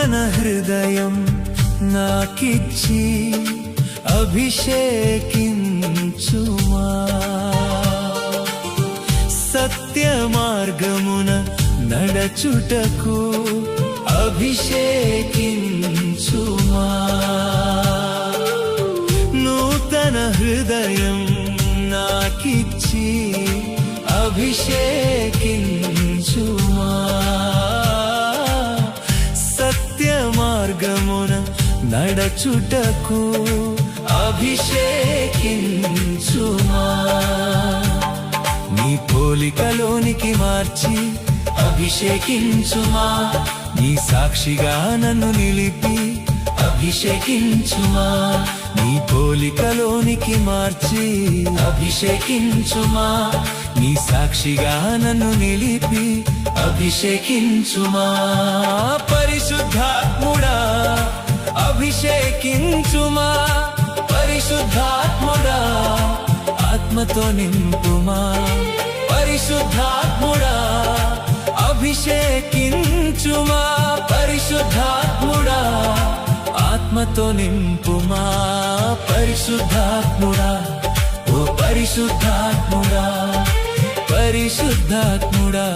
నూతన హృదయం నాకిచ్చి అభిషేకించుమా సత్య మార్గమున నడచుటకు అభిషేకించుమా నూతన హృదయం నాకిచ్చి అభిషేకించుమా సత్య మార్గమున నడచుటకు అభిషేకించుమా నీ పోలికలోనికి మార్చి అభిషేకించుమా నీ సాక్షిగా నన్ను నిలిపి అభిషేకించుమా నీ పోలికలోనికి మార్చి అభిషేకించుమా నీ సాక్షిగా నన్ను నిలిపి అభిషేకించుమా పరిశుద్ధాత్ముడా అభిషేకించుమా పరిశుద్ధాత్ముడా ఆత్మతో నింపుమా పరిశుద్ధాత్ముడా అభిషేకించుమా పరిశుద్ధాత్ముడా ఆత్మతో నింపుమా పరిశుద్ధాత్ముడా ఓ పరిశుద్ధాత్ముడా పరిశుద్ధాత్ముడా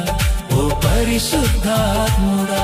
ఓ పరిశుద్ధాత్ముడా